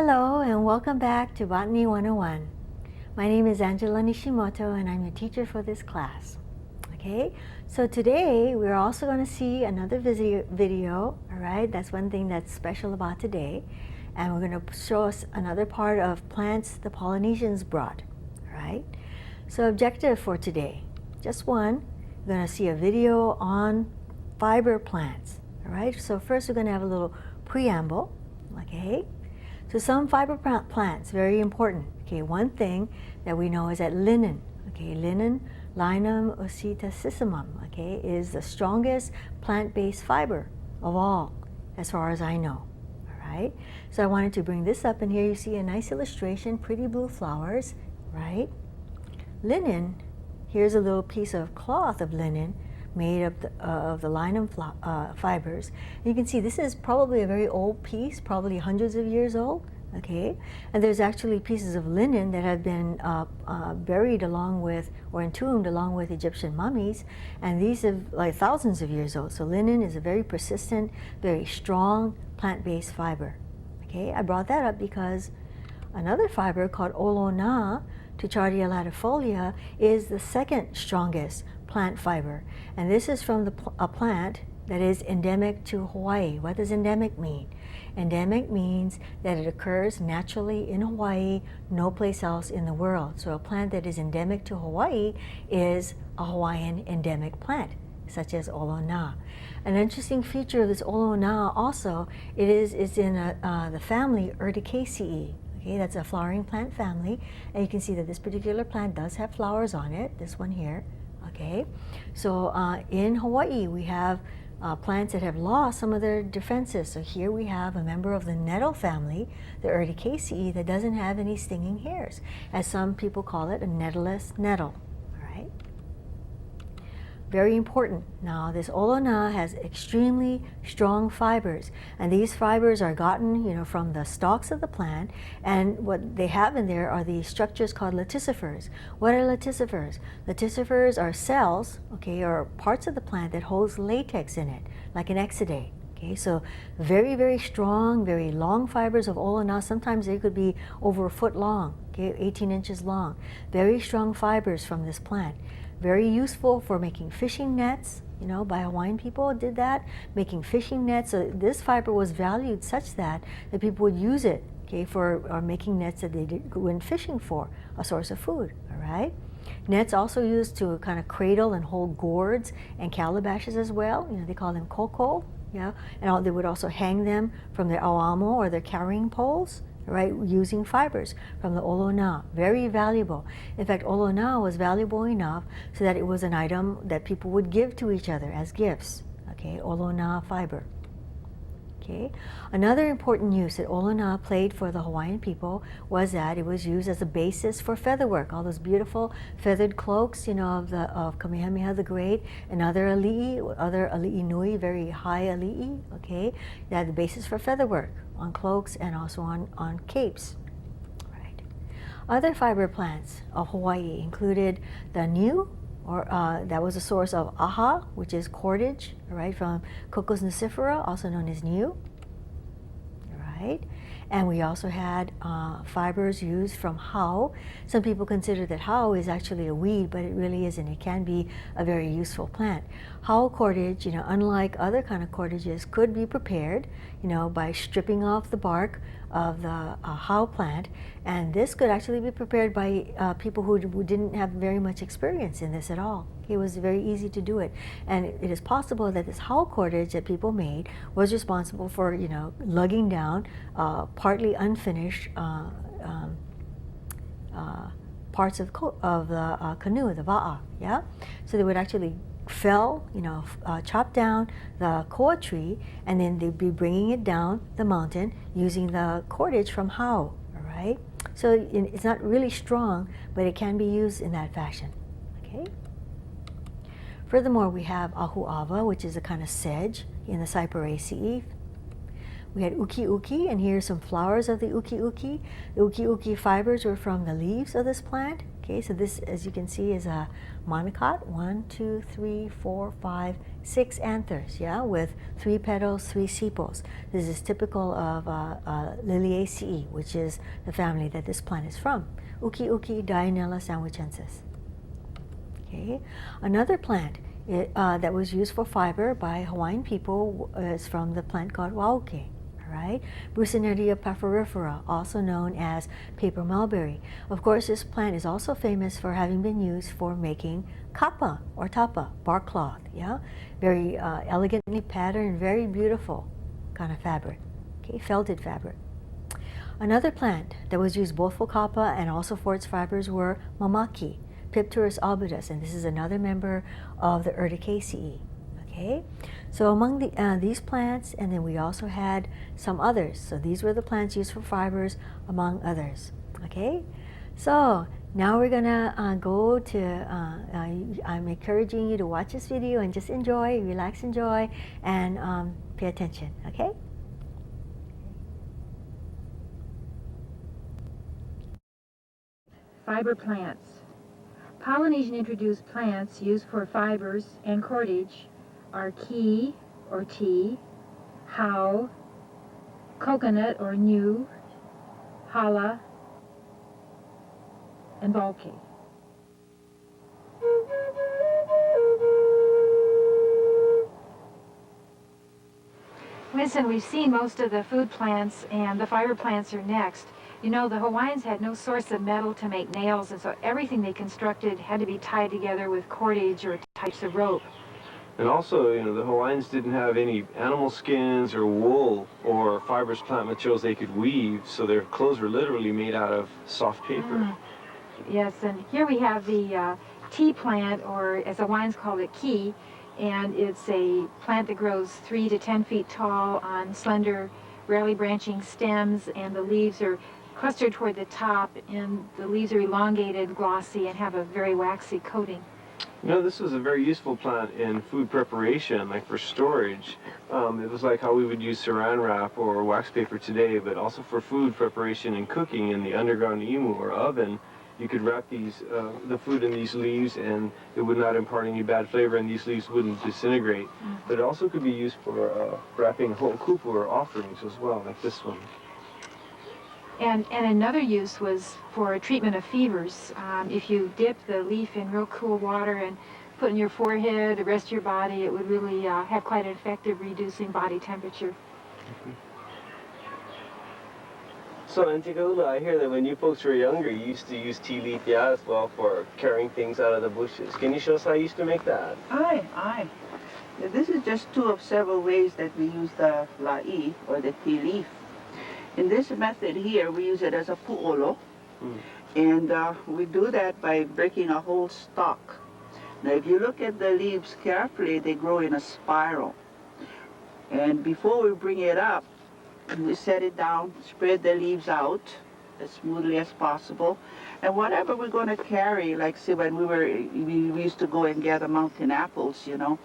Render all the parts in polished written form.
Hello and welcome back to Botany 101. My name is Angela Nishimoto and I'm your teacher for this class. Okay, so today we're also going to see another video, all right? That's one thing that's special about today. And we're going to show us another part of plants the Polynesians brought, all right? So objective for today, just one, we're going to see a video on fiber plants, all right? So first we're going to have a little preamble, okay? So some fiber plants, very important. Okay, one thing that we know is that linen, okay, linen, Linum ocetasissimum, okay, is the strongest plant-based fiber of all, as far as I know. All right. So I wanted to bring this up, and here you see a nice illustration, pretty blue flowers, right? Linen. Here's a little piece of cloth of linen made of the linum fibers. And you can see this is probably a very old piece, probably hundreds of years old, okay? And there's actually pieces of linen that have been buried along with, or entombed along with Egyptian mummies, and these are like thousands of years old. So linen is a very persistent, very strong plant-based fiber, okay? I brought that up because another fiber called Olona, Tuchardia latifolia, is the second strongest plant fiber, and this is from a plant that is endemic to Hawaii. What does endemic mean? Endemic means that it occurs naturally in Hawaii, no place else in the world. So a plant that is endemic to Hawaii is a Hawaiian endemic plant, such as Olona. An interesting feature of this Olona also, it's in the family Urticaceae. Okay, that's a flowering plant family, and you can see that this particular plant does have flowers on it, this one here. Okay, so in Hawaii we have plants that have lost some of their defenses. So here we have a member of the nettle family, the Urticaceae, that doesn't have any stinging hairs, as some people call it, a nettleless nettle. All right, very important. Now this Olona has extremely strong fibers, and these fibers are gotten, from the stalks of the plant, and what they have in there are these structures called laticifers. What are laticifers? Laticifers are cells, okay, or parts of the plant that holds latex in it, like an exudate. Okay, so very, very strong, very long fibers of Olona. Sometimes they could be over a foot long, okay, 18 inches long. Very strong fibers from this plant. Very useful for making fishing nets, by Hawaiian people did that, making fishing nets. So this fiber was valued such that people would use it, okay, for making nets that they went fishing for, a source of food, all right? Nets also used to kind of cradle and hold gourds and calabashes as well. They call them koko, yeah, and they would also hang them from their awamo or their carrying poles, right, using fibers from the Olona. Very valuable. In fact, Olona was valuable enough so that it was an item that people would give to each other as gifts. Okay, Olona fiber. Okay, another important use that Olona played for the Hawaiian people was that it was used as a basis for featherwork. All those beautiful feathered cloaks, of Kamehameha the Great and other ali'i nui, very high ali'i. Okay, they had the basis for featherwork on cloaks and also on capes. Right. Other fiber plants of Hawaii included the niu, or that was a source of aha, which is cordage, right, from Cocos nucifera, also known as niu. Right. And we also had fibers used from hau. Some people consider that hau is actually a weed, but it really isn't. It can be a very useful plant. Hau cordage, unlike other kind of cordages, could be prepared, by stripping off the bark of the hau plant, and this could actually be prepared by people who didn't have very much experience in this at all. It was very easy to do it, and it is possible that this hau cordage that people made was responsible for, lugging down partly unfinished parts of the canoe, the va'a, yeah? So they would actually chop down the koa tree, and then they'd be bringing it down the mountain using the cordage from hau, all right? So it's not really strong, but it can be used in that fashion, okay? Furthermore, we have ahuava, which is a kind of sedge in the Cyperaceae. We had uki uki, and here's some flowers of the uki uki. The uki uki fibers were from the leaves of this plant. Okay, so this, as you can see, is a monocot. 1, 2, 3, 4, 5, 6 anthers, yeah, with 3 petals, 3 sepals. This is typical of Liliaceae, which is the family that this plant is from. Uki uki, Dianella sandwichensis. Okay, another plant that was used for fiber by Hawaiian people is from the plant called wauke. Right? Bucinaria papyrifera, also known as paper mulberry. Of course, this plant is also famous for having been used for making kapa or tapa, bark cloth. Yeah, very elegantly patterned, very beautiful kind of fabric. Okay, felted fabric. Another plant that was used both for kapa and also for its fibers were mamaki, Pipterus albidus, and this is another member of the Urticaceae. Okay, so among these plants, and then we also had some others. So these were the plants used for fibers, among others. Okay, so now we're gonna go to. I'm encouraging you to watch this video and just enjoy, relax, enjoy, and pay attention. Okay. Fiber plants. Polynesian introduced plants used for fibers and cordage are ki or tea, hau, coconut or new, hala, and balke. Winston, we've seen most of the food plants, and the fiber plants are next. You know, the Hawaiians had no source of metal to make nails, and so everything they constructed had to be tied together with cordage or types of rope. And also, you know, the Hawaiians didn't have any animal skins or wool or fibrous plant materials they could weave, so their clothes were literally made out of soft paper. Yes, and here we have the tea plant, or as the Hawaiians called it, ki, and it's a plant that grows 3 to 10 feet tall on slender, rarely branching stems, and the leaves are clustered toward the top, and the leaves are elongated, glossy, and have a very waxy coating. You know, this was a very useful plant in food preparation, like for storage. It was like how we would use saran wrap or wax paper today, but also for food preparation and cooking in the underground imu or oven. You could wrap the food in these leaves, and it would not impart any bad flavor, and these leaves wouldn't disintegrate. But it also could be used for wrapping whole kupu or offerings as well, like this one. And another use was for treatment of fevers. If you dip the leaf in real cool water and put it in your forehead, the rest of your body, it would really have quite an effect of reducing body temperature. So, Antigula, I hear that when you folks were younger, you used to use tea leaf as well for carrying things out of the bushes. Can you show us how you used to make that? Aye. This is just two of several ways that we use the la'i, or the tea leaf. In this method here, we use it as a pu'olo, and we do that by breaking a whole stalk. Now, if you look at the leaves carefully, they grow in a spiral. And before we bring it up, we set it down, spread the leaves out as smoothly as possible. And whatever we're going to carry, like say when we used to go and gather mountain apples, you know,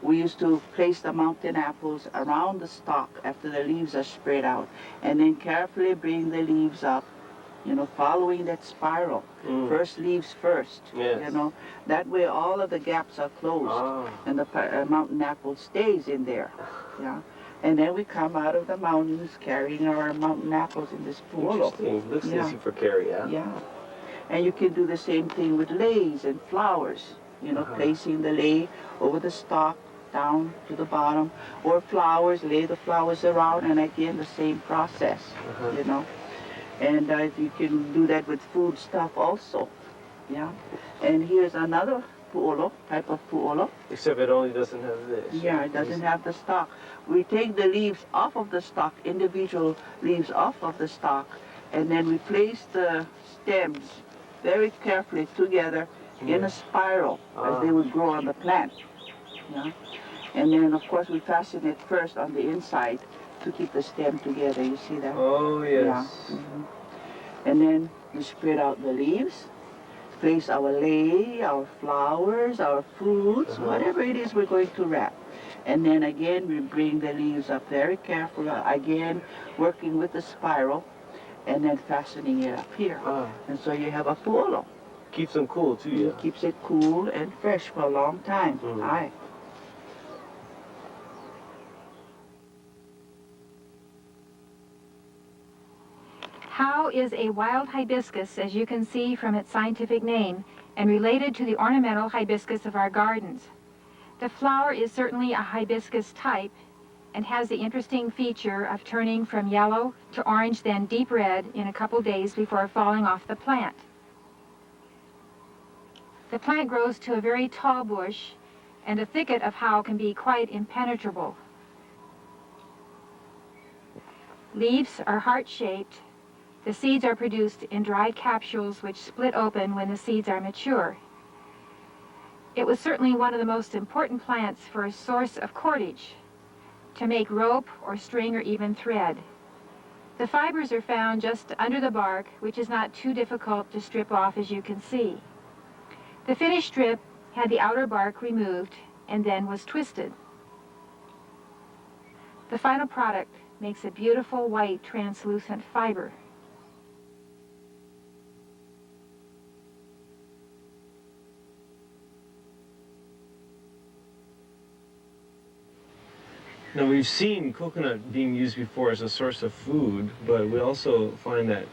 we used to place the mountain apples around the stalk after the leaves are spread out, and then carefully bring the leaves up, you know, following that spiral. First leaves first, you know. That way all of the gaps are closed, and the mountain apple stays in there, yeah. And then we come out of the mountains carrying our mountain apples in this pu'olo. Interesting. Looks easy for carry, yeah? Yeah. And you can do the same thing with leis and flowers, you know, placing the lei over the stalk, down to the bottom, or flowers, lay the flowers around, and again the same process, you know. And you can do that with food stuff also, yeah. And here's another pu'olo, type of pu'olo. Except it only doesn't have this. Yeah, it doesn't have the stalk. We take the leaves off of the stalk, individual leaves off of the stalk, and then we place the stems very carefully together in a spiral as they would grow on the plant. Yeah? And then, of course, we fasten it first on the inside to keep the stem together. You see that? Oh, yes. Yeah. And then we spread out the leaves, place our lei, our flowers, our fruits, whatever it is we're going to wrap. And then again, we bring the leaves up very carefully, again, working with the spiral, and then fastening it up here. And so you have a pu'olo. Keeps them cool too, yeah. It keeps it cool and fresh for a long time. Aye. How is a wild hibiscus, as you can see from its scientific name, and related to the ornamental hibiscus of our gardens? The flower is certainly a hibiscus type and has the interesting feature of turning from yellow to orange, then deep red in a couple days before falling off the plant. The plant grows to a very tall bush, and a thicket of haw can be quite impenetrable. Leaves are heart-shaped. The seeds are produced in dried capsules which split open when the seeds are mature. It was certainly one of the most important plants for a source of cordage, to make rope or string or even thread. The fibers are found just under the bark, which is not too difficult to strip off, as you can see. The finished strip had the outer bark removed and then was twisted. The final product makes a beautiful white translucent fiber. Now we've seen coconut being used before as a source of food, but we also find that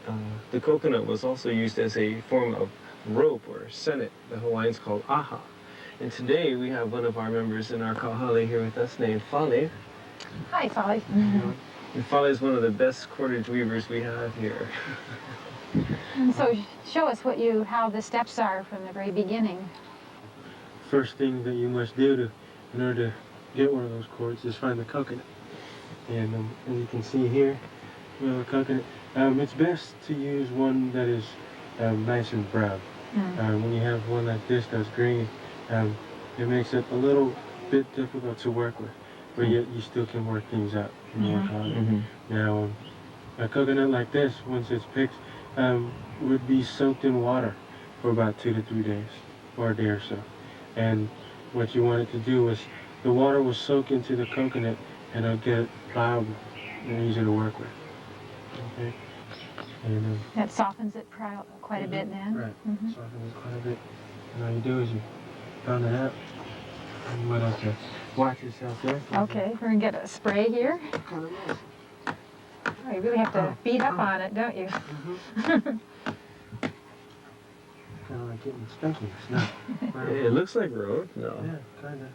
the coconut was also used as a form of rope or senet, the Hawaiians call aha. And today we have one of our members in our kahale here with us named Fale. Hi, Fale. And Fale is one of the best cordage weavers we have here. And so show us how the steps are from the very beginning. First thing that you must do in order to get one of those cords is find the coconut. And as you can see here, we have a coconut. It's best to use one that is nice and brown. When you have one like this that's green, it makes it a little bit difficult to work with, but yet you still can work things out and work on it. Now, a coconut like this, once it's picked, would be soaked in water for about 2 to 3 days, or a day or so. And what you want it to do is the water will soak into the coconut and it'll get it pliable and easy to work with. Okay? And, That softens it quite a bit then. Right, softens it quite a bit. And all you do is you pound it out. And you might have to watch yourself there. Okay, we're going to get a spray here. Oh, you really have to beat up on it, don't you? Kind of like getting spankings. No. It looks like rope. No. Yeah, kind of.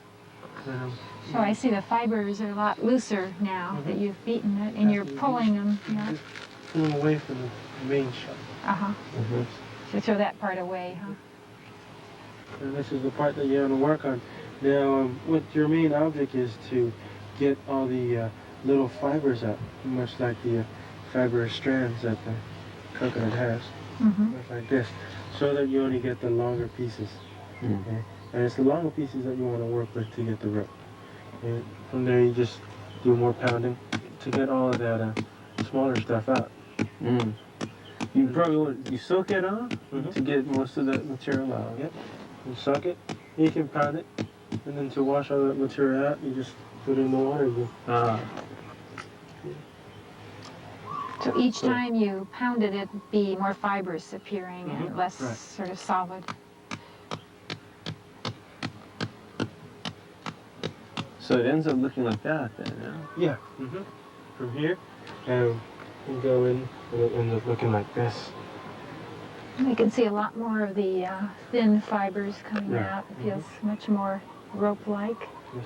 So I see the fibers are a lot looser now that you've beaten it, and you're pulling them. Yeah. Pull them away from the main shot. So throw that part away, huh? And this is the part that you want to work on. Now, what your main object is to get all the little fibers out, much like the fibrous strands that the coconut has, much like this, so that you only get the longer pieces. Okay? And it's the longer pieces that you want to work with to get the rope. And from there, you just do more pounding to get all of that smaller stuff out. You probably want you soak it on to get most of the material out. Yep. You suck it, you can pound it, and then to wash all that material out, you just put it in the water again. So each time you pounded it, be more fibrous appearing and less sort of solid. So it ends up looking like that then, Yeah. From here, you go in, and it ends up looking like this. You can see a lot more of the thin fibers coming out. It feels much more rope-like. Yes.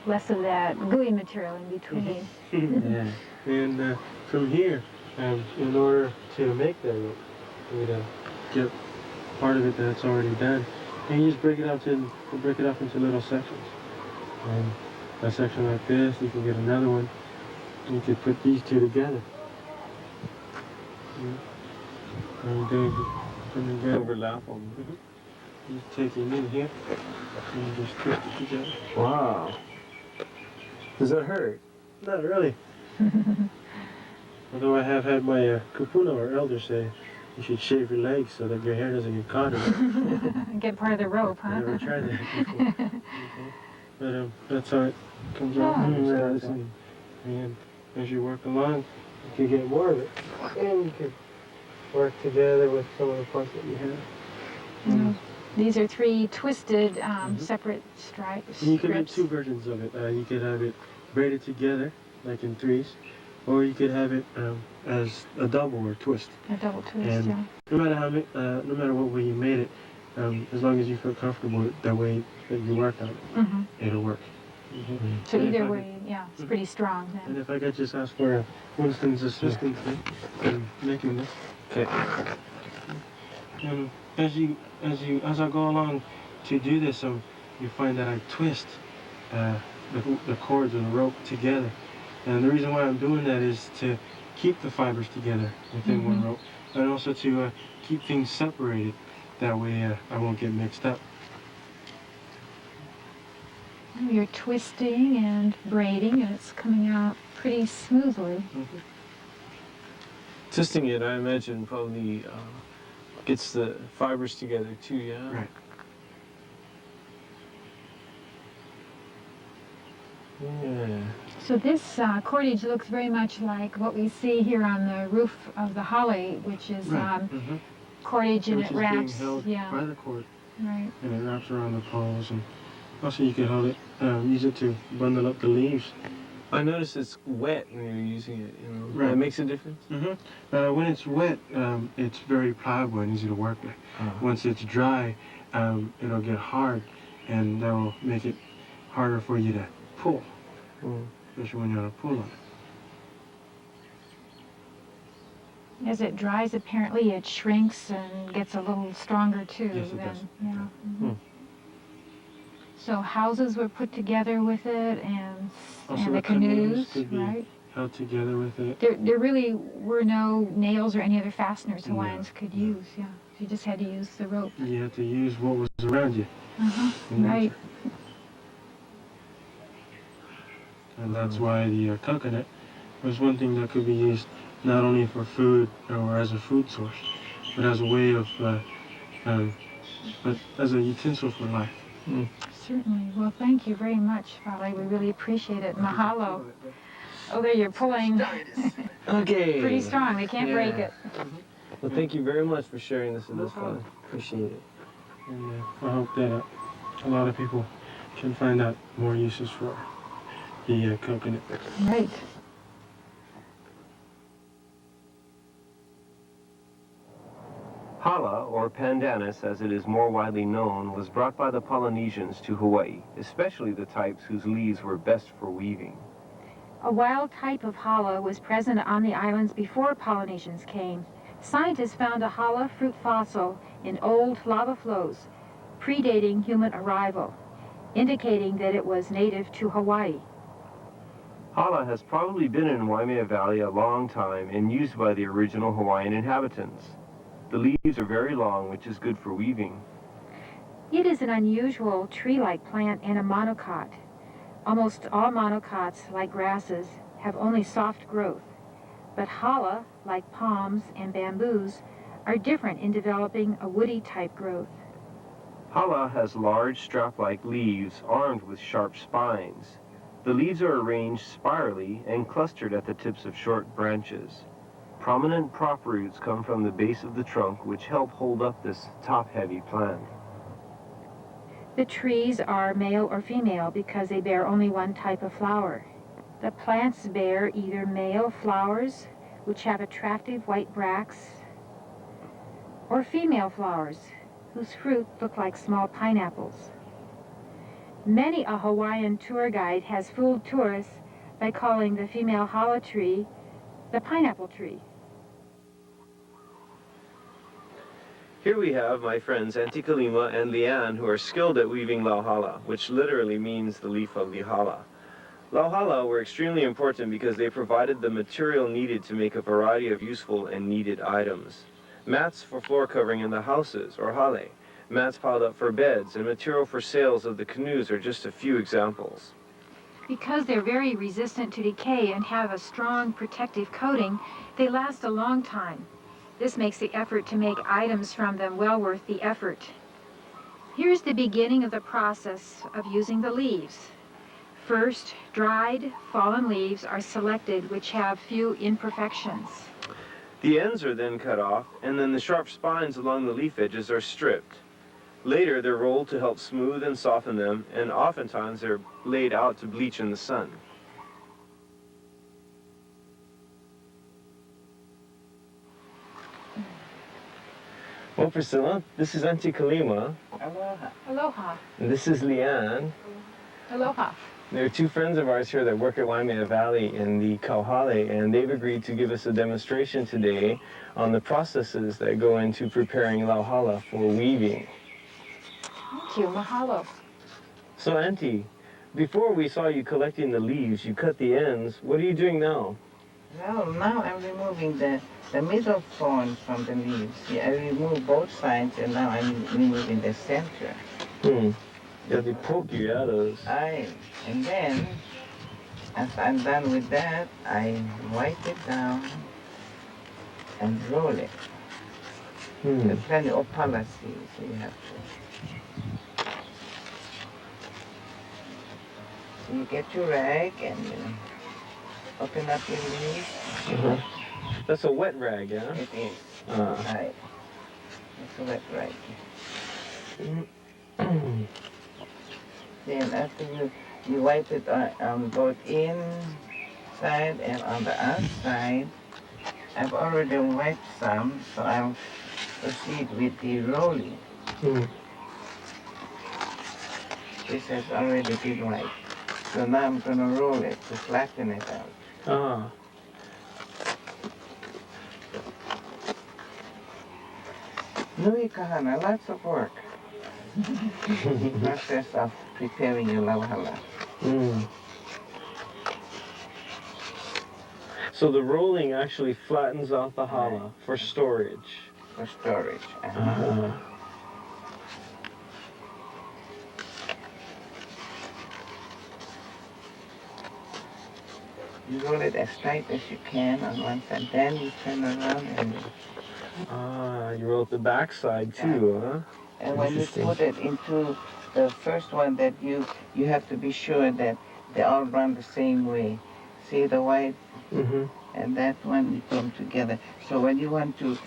Less of that gooey material in between. Yeah. And from here, in order to make that rope, you get part of it that's already done, and you just break it up into little sections. And a section like this, you can get another one. You could put these two together. And then Overlap them. you take it in here, and you just twist it together. Wow. Does that hurt? Not really. Although I have had my kupuna or elders say you should shave your legs so that your hair doesn't get caught in it. Get part of the rope, huh? I never tried that before. But that's how it comes out. And as you work along, you can get more of it. And you can work together with some of the parts that you have. These are 3 twisted, separate stripes. And you can make 2 versions of it. You could have it braided together, like in 3s, or you could have it as a double or twist. A double twist, and yeah. No matter what way you made it, as long as you feel comfortable with the way that you work on it, it'll work. So either way, yeah, it's pretty strong then. And if I could just ask for Winston's assistance in making this. Okay. As I go along to do this, you find that I twist the cords of the rope together. And the reason why I'm doing that is to keep the fibers together within one rope, and also to keep things separated. That way I won't get mixed up. You're twisting and braiding, and it's coming out pretty smoothly. Twisting it, I imagine, probably gets the fibers together too, yeah? Right. Yeah. So this cordage looks very much like what we see here on the roof of the holly, which is cordage, and Which it is wraps. being held by the cord. Right. And it wraps around the poles, and also you can hold it, use it to bundle up the leaves. I noticed it's wet when you're using it, you know. Right. That makes a difference? When it's wet, it's very pliable and easy to work with. Once it's dry, it'll get hard, and that will make it harder for you to pull, especially when you're on a pull on it. As it dries, apparently it shrinks and gets a little stronger too. Yes, it does. Yeah. So houses were put together with it, and Also the canoes, could be right? held together with it. There really were no nails or any other fasteners Hawaiians could use. Yeah, you just had to use the rope. You had to use what was around you. in Right. nature. And that's why the coconut was one thing that could be used not only for food or as a food source, but as a way of, but as a utensil for life. Certainly. Well, thank you very much, Vale. We really appreciate it. Mahalo. Oh, there you're pulling Okay. pretty strong. They can't break it. Well, thank you very much for sharing this with us, Father. Appreciate it. And I hope that a lot of people can find out more uses for the coconut. Right. Hala, or pandanus as it is more widely known, was brought by the Polynesians to Hawaii, especially the types whose leaves were best for weaving. A wild type of hala was present on the islands before Polynesians came. Scientists found a hala fruit fossil in old lava flows, predating human arrival, indicating that it was native to Hawaii. Hala has probably been in Waimea Valley a long time and used by the original Hawaiian inhabitants. The leaves are very long, which is good for weaving. It is an unusual tree-like plant and a monocot. Almost all monocots, like grasses, have only soft growth. But hala, like palms and bamboos, are different in developing a woody type growth. Hala has large strap-like leaves armed with sharp spines. The leaves are arranged spirally and clustered at the tips of short branches. Prominent prop roots come from the base of the trunk, which help hold up this top-heavy plant. The trees are male or female because they bear only one type of flower. The plants bear either male flowers, which have attractive white bracts, or female flowers, whose fruit look like small pineapples. Many a Hawaiian tour guide has fooled tourists by calling the female hala tree the pineapple tree. Here we have my friends Auntie Kalima and Leanne, who are skilled at weaving lauhala, which literally means the leaf of the hala. Lauhala were extremely important because they provided the material needed to make a variety of useful and needed items. Mats for floor covering in the houses, or hale, mats piled up for beds, and material for sails of the canoes are just a few examples. Because they're very resistant to decay and have a strong protective coating, they last a long time. This makes the effort to make items from them well worth the effort. Here's the beginning of the process of using the leaves. First, dried, fallen leaves are selected which have few imperfections. The ends are then cut off, and then the sharp spines along the leaf edges are stripped. Later, they're rolled to help smooth and soften them, and oftentimes they're laid out to bleach in the sun. Well, Priscilla, this is Auntie Kalima, Aloha. Aloha. and this is Leanne. Aloha. There are two friends of ours here that work at Waimea Valley in the Kauhale, and they've agreed to give us a demonstration today on the processes that go into preparing lauhala for weaving. Thank you. Mahalo. So, Auntie, before we saw you collecting the leaves, you cut the ends. What are you doing now? Well, now I'm removing the middle thorn from the leaves. Yeah, I remove both sides, and now I'm removing the center. Yeah, they poke you out of those. And then, as I'm done with that, I wipe it down and roll it. There's plenty of policy, so you have to. So you get your rag and you open up your leaves. That's a wet rag, yeah? It is. Right. It's a wet rag. Then after you wipe it on both inside and on the outside, I've already wiped some, so I'll proceed with the rolling. This has already been wiped. So now I'm going to roll it to flatten it out. Nui kahana, lots of work. Process of preparing your lauhala. So the rolling actually flattens out the challah for storage. For storage. You roll it as tight as you can on one side, then you turn around and You roll the back side too, huh? and when you put it into the first one, that you have to be sure that they all run the same way. See the white and that one, you put them together. So when you want to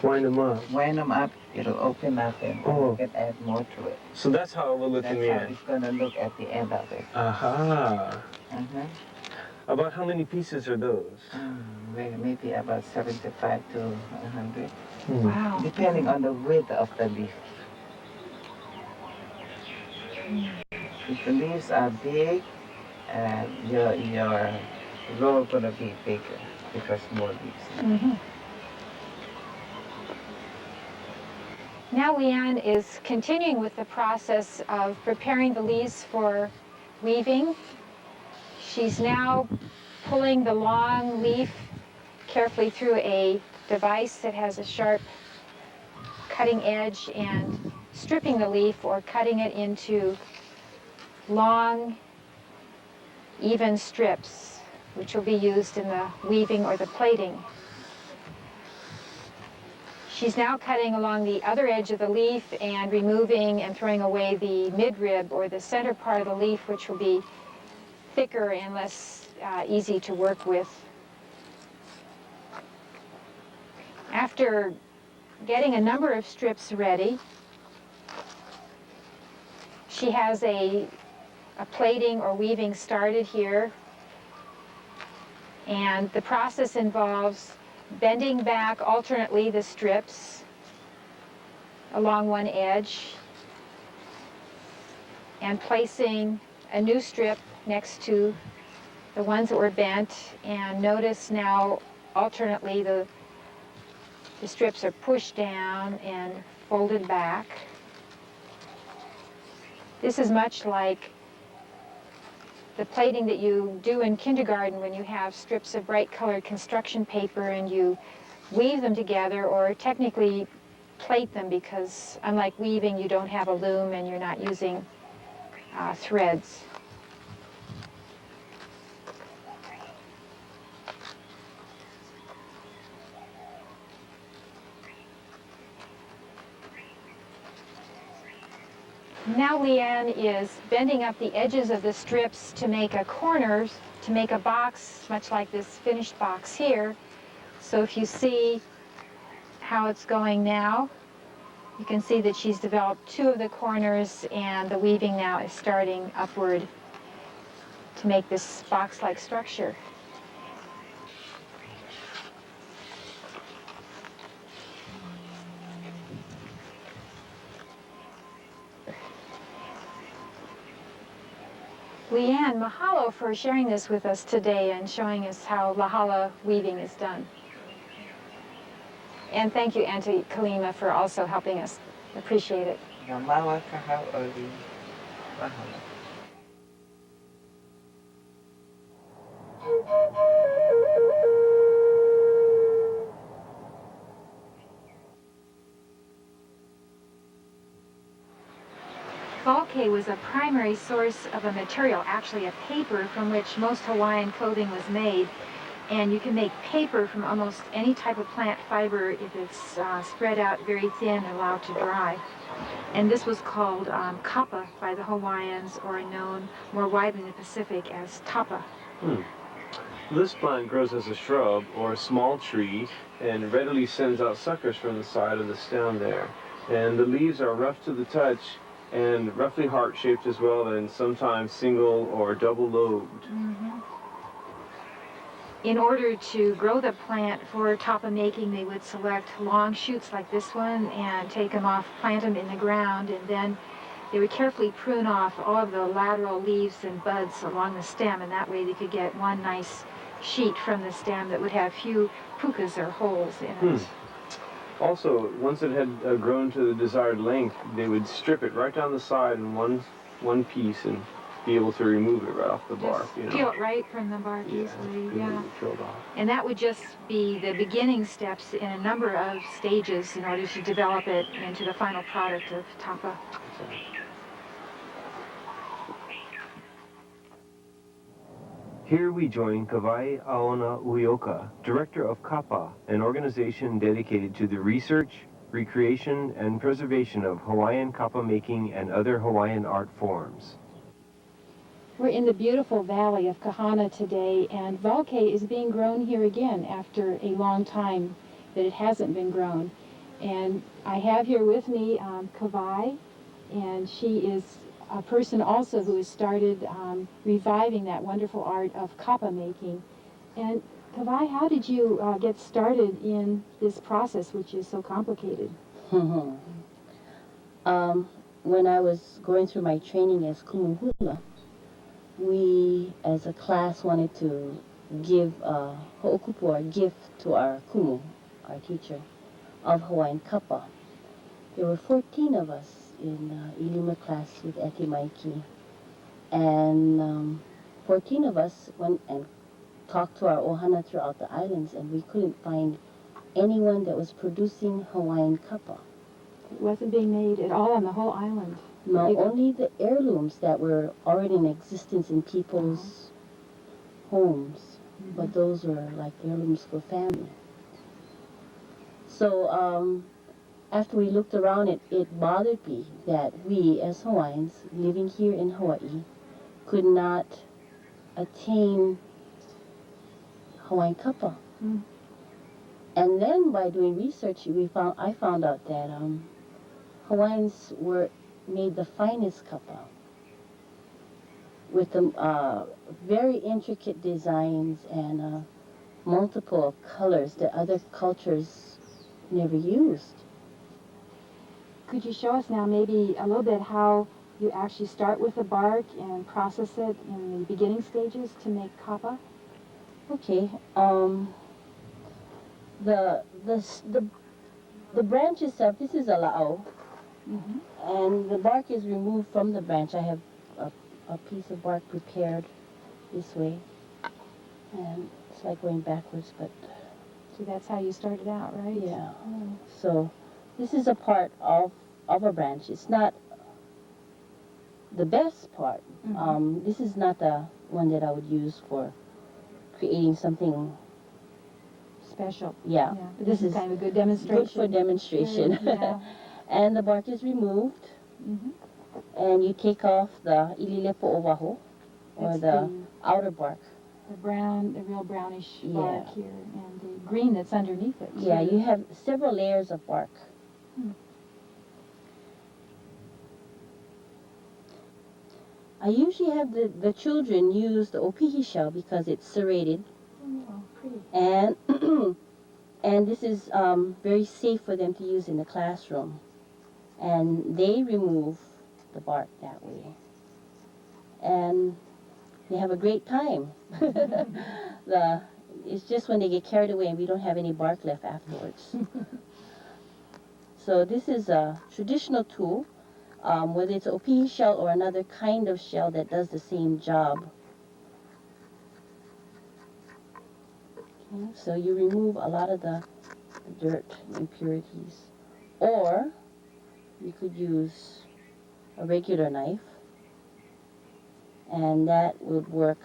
Wind them up. it'll open up and you can add more to it. So that's how it will look That's in the how end. it's going to look at the end of it. About how many pieces are those? Maybe about 75 to 100. Wow. Depending on the width of the leaf. If the leaves are big, your roll going to be bigger because more leaves. Now Leanne is continuing with the process of preparing the leaves for weaving. She's now pulling the long leaf carefully through a device that has a sharp cutting edge and stripping the leaf or cutting it into long, even strips, which will be used in the weaving or the plaiting. She's now cutting along the other edge of the leaf and removing and throwing away the midrib or the center part of the leaf, which will be thicker and less easy to work with. After getting a number of strips ready, she has a plaiting or weaving started here, and the process involves bending back alternately the strips along one edge and placing a new strip next to the ones that were bent, and notice now alternately the strips are pushed down and folded back. This is much like the plaiting that you do in kindergarten when you have strips of bright colored construction paper and you weave them together, or technically plait them, because unlike weaving you don't have a loom and you're not using threads. Now Leanne is bending up the edges of the strips to make a corners, to make a box, much like this finished box here. So if you see how it's going now, you can see that she's developed two of the corners, and the weaving now is starting upward to make this box-like structure. Leanne, mahalo for sharing this with us today and showing us how lahala weaving is done. And thank you, Auntie Kalima, for also helping us. Appreciate it. Mahalo. Bulk was a primary source of a material, actually a paper, from which most Hawaiian clothing was made. And you can make paper from almost any type of plant fiber if it's spread out very thin and allowed to dry. And this was called kapa by the Hawaiians, or known more widely in the Pacific as tapa. This plant grows as a shrub or a small tree and readily sends out suckers from the side of the stem there. And the leaves are rough to the touch and roughly heart-shaped as well, and sometimes single or double-lobed. In order to grow the plant for tapa making, they would select long shoots like this one and take them off, plant them in the ground, and then they would carefully prune off all of the lateral leaves and buds along the stem, and that way they could get one nice sheet from the stem that would have few pukas or holes in it. Also, once it had grown to the desired length, they would strip it right down the side in one piece and be able to remove it right off the bark. Just peel it right from the bark easily, yeah. Peeled off. And that would just be the beginning steps in a number of stages in order to develop it into the final product of tapa. Here we join Kawai Aona Uyoka, Director of Kapa, an organization dedicated to the research, recreation, and preservation of Hawaiian kapa making and other Hawaiian art forms. We're in the beautiful valley of Kahana today, and Valke is being grown here again after a long time that it hasn't been grown. And I have here with me Kawai, and she is a person also who has started reviving that wonderful art of kapa making. And Kawai, how did you get started in this process, which is so complicated? When I was going through my training as kumuhula, we, as a class, wanted to give ho'okupu, a gift to our kumu, our teacher, of Hawaiian kapa. There were 14 of us in Ilima class with Eti Maiki, and 14 of us went and talked to our ohana throughout the islands, and we couldn't find anyone that was producing Hawaiian kapa. It wasn't being made at all on the whole island. No, only the heirlooms that were already in existence in people's homes, but those were like heirlooms for family. So after we looked around, it bothered me that we, as Hawaiians living here in Hawaii, could not attain Hawaiian kapa. And then by doing research, I found out that Hawaiians made the finest kapa with the very intricate designs and multiple colors that other cultures never used. Could you show us now maybe a little bit how you actually start with the bark and process it in the beginning stages to make kapa? Okay. The branch itself, this is a la'o, and the bark is removed from the branch. I have a piece of bark prepared this way, and it's like going backwards, but... So that's how you started out, right? Yeah. So this is a part of a branch. It's not the best part. This is not the one that I would use for creating something special. Yeah. But this is kind of a good demonstration. Good for demonstration. Yeah. And the bark is removed. And you take off the ililepo ovaho, or That's the outer bark. the brown, the real brownish Yeah. bark here, and the green that's underneath it. Yeah, too. you have several layers of bark. Hmm. I usually have the children use the opihi shell because it's serrated, Oh, pretty. and and this is very safe for them to use in the classroom. And they remove the bark that way, and they have a great time. It's just when they get carried away and we don't have any bark left afterwards. So this is a traditional tool, whether it's opihi shell or another kind of shell that does the same job. Okay, so you remove a lot of the dirt, impurities. Or you could use a regular knife, and that would work.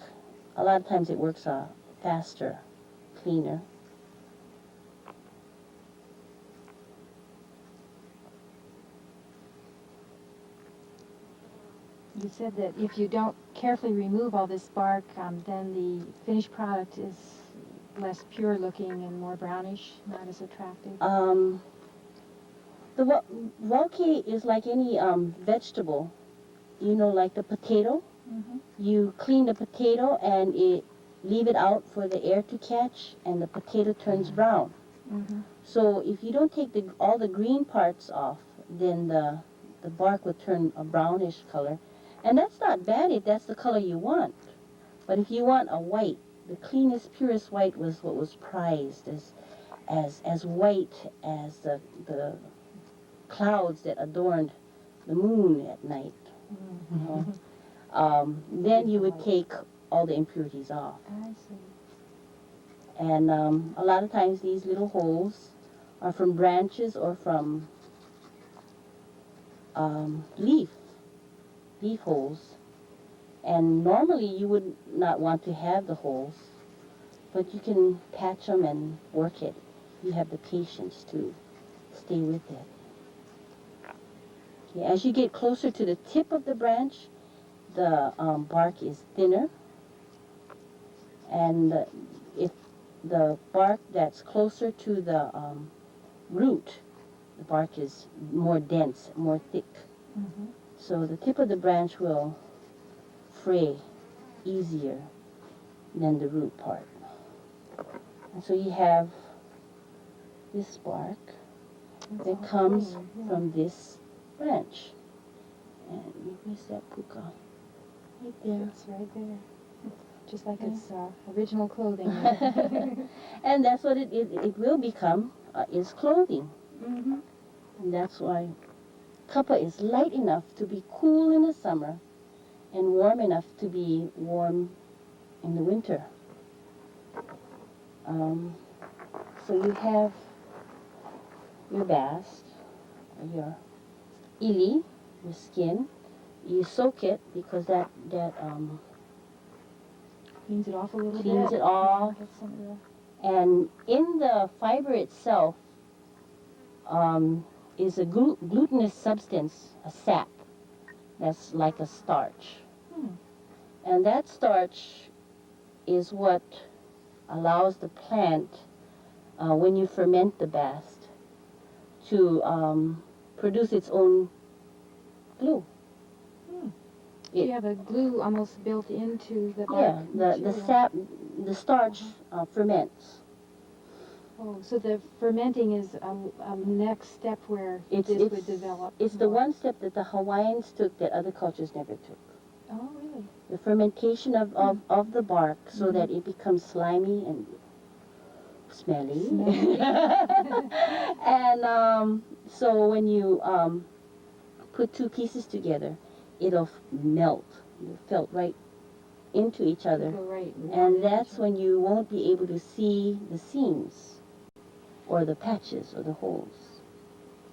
A lot of times it works faster, cleaner. You said that if you don't carefully remove all this bark, then the finished product is less pure looking and more brownish, not as attractive. The wauke is like any vegetable. You know, like the potato. Mm-hmm. You clean the potato and leave it out for the air to catch, and the potato turns brown. Mm-hmm. So if you don't take all the green parts off, then the bark would turn a brownish color. And that's not bad if that's the color you want. But if you want a white, the cleanest, purest white was what was prized as white as the clouds that adorned the moon at night. You know? Then you would take all the impurities off. I see. And a lot of times these little holes are from branches or from leaf holes. And normally you would not want to have the holes, but you can patch them and work it. You have the patience to stay with it. Okay, as you get closer to the tip of the branch, the bark is thinner, and if the bark that's closer to the root, the bark is more dense, more thick. Mm-hmm. So the tip of the branch will fray easier than the root part. And so you have this bark that comes from this branch. And where's that puka? Right there. It's right there. Just like its original clothing. And that's what it will become, is clothing. Mm-hmm. And that's why kapa is light enough to be cool in the summer and warm enough to be warm in the winter. So you have your bast, or your ili, your skin. You soak it because that Cleans it off a little bit. cleans it off. Get some of the And in the fiber itself is a glutinous substance, a sap, that's like a starch. And that starch is what allows the plant, when you ferment the bast, to produce its own glue. So you have a glue almost built into the bark Yeah, the material. sap, the starch ferments. Oh, so the fermenting is a next step where this would develop. It's the more. one step that the Hawaiians took that other cultures never took. Oh, really? The fermentation of the bark so that it becomes slimy and smelly. And so when you put two pieces together, it'll melt. It'll felt right into each other. Go right. And that's when you won't be able to see the seams or the patches or the holes.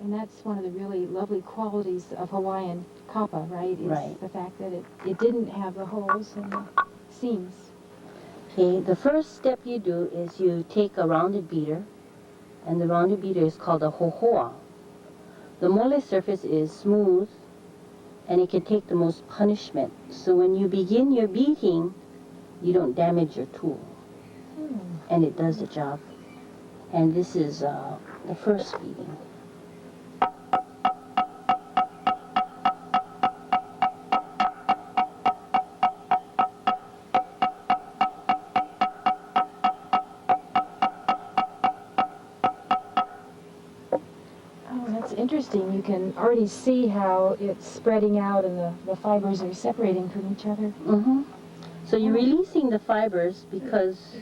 And that's one of the really lovely qualities of Hawaiian kapa, right? Is Right. the fact that it didn't have the holes and the seams. Okay, the first step you do is you take a rounded beater, and the rounded beater is called a hohoa. The mole surface is smooth, and it can take the most punishment. So when you begin your beating, you don't damage your tool, and it does the job. And this is the first beating. Oh, that's interesting. You can already see how it's spreading out and the fibers are separating from each other. So you're releasing the fibers because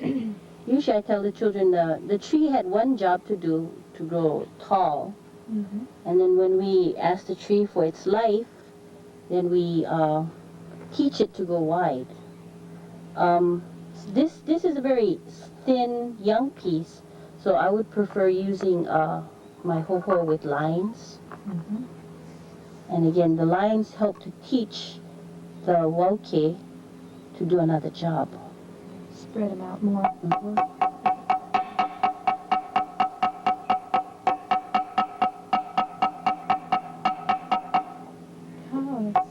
usually I tell the children the tree had one job to do, to grow tall. And then when we ask the tree for its life, then we teach it to go wide. This is a very thin, young piece, so I would prefer using my ho-ho with lines. And again, the lines help to teach the wauke to do another job. Spread them out more. Oh, that's...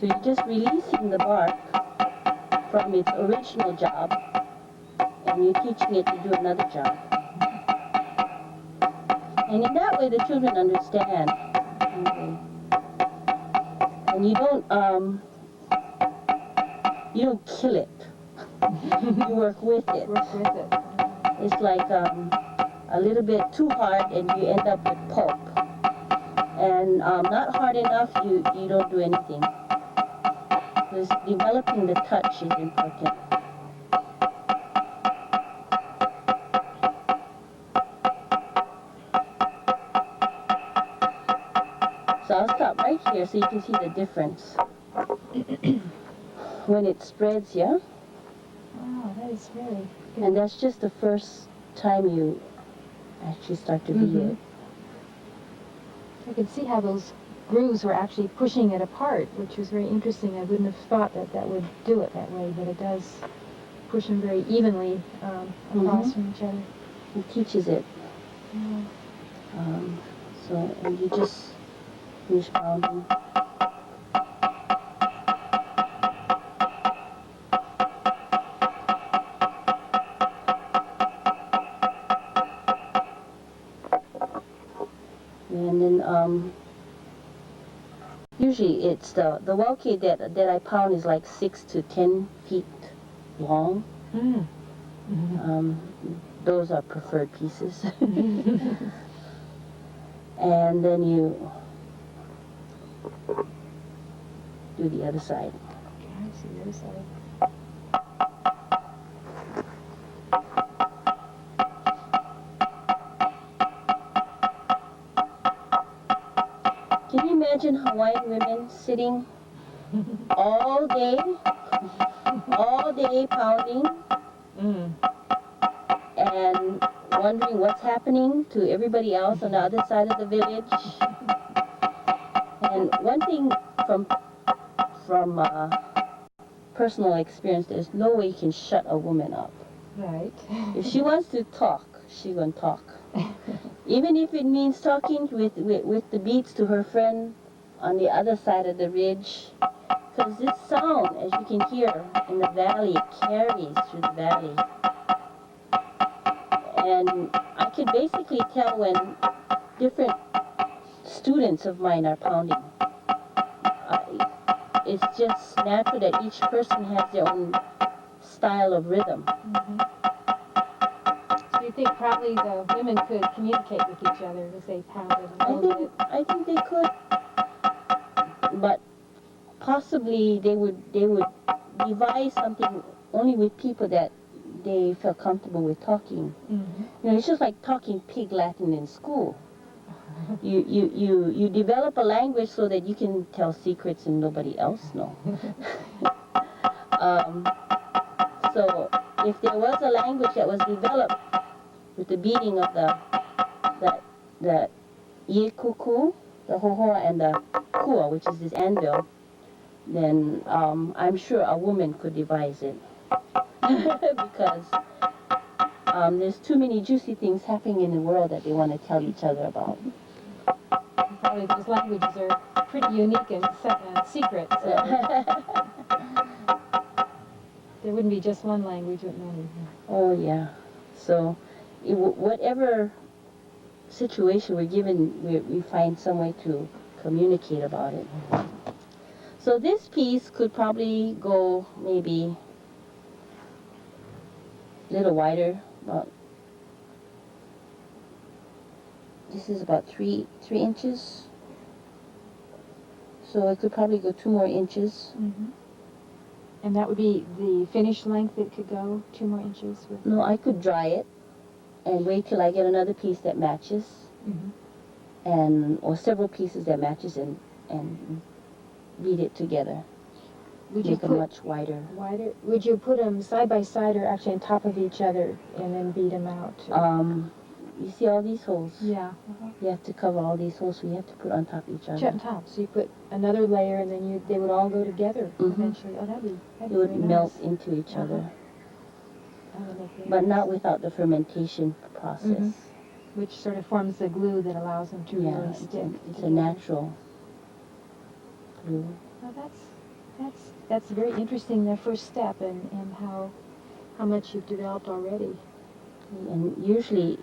So you're just releasing the bark from its original job, and you're teaching it to do another job. And in that way, the children understand. Okay. And you don't kill it. You work with it. Work with it. It's like a little bit too hard, and you end up with pulp. And not hard enough, you don't do anything. Because developing the touch is important. So I'll stop right here so you can see the difference. When it spreads, yeah? Wow, that is really good. And that's just the first time you actually start to beat it. I could see how those grooves were actually pushing it apart, which was very interesting. I wouldn't have thought that would do it that way, but it does push them very evenly across from each other. It teaches it. Yeah. So, and you just finish pounding. And then, usually it's the wauke that I pound is like 6 to 10 feet long. Those are preferred pieces. And then you do the other side. Okay, I see the other side. Can you imagine Hawaiian women sitting all day pounding and wondering what's happening to everybody else on the other side of the village? And one thing from personal experience, there's no way you can shut a woman up. Right. If she wants to talk, she's gonna talk. Even if it means talking with the beats to her friend on the other side of the ridge. Because this sound, as you can hear in the valley, it carries through the valley. And I can basically tell when different students of mine are pounding. It's just natural that each person has their own style of rhythm. So you think probably the women could communicate with each other as they pounded a little bit? I think they could, but possibly they would devise something only with people that they felt comfortable with talking. You know, it's just like talking pig Latin in school. You develop a language so that you can tell secrets and nobody else know. So if there was a language that was developed with the beating of the Yekuku, the hohoa, and the kua, which is this anvil, then I'm sure a woman could devise it. Because there's too many juicy things happening in the world that they want to tell each other about. Probably those languages are pretty unique and secret, so there wouldn't be just one language with many. Oh, yeah. So whatever situation we're given, we find some way to communicate about it. So this piece could probably go maybe a little wider. This is about three inches. So it could probably go 2 more inches. Mm-hmm. And that would be the finished length it could go, 2 more inches? With... No, I could dry it and wait till I get another piece that matches. Mm-hmm. Or several pieces that matches and beat it together. Would Make them much wider. Wider? Would you put them side by side or actually on top of each other and then beat them out? You see all these holes? Yeah. You have to cover all these holes, so you have to put on top of each other. On top. So you put another layer and then they would all go together eventually. Oh, that'd be It would very melt nice. into each other. That would look very But nice. not without the fermentation process. Which sort of forms the glue that allows them to really stick. It's a natural glue. Well, that's very interesting, the first step, and how much you've developed already. And usually,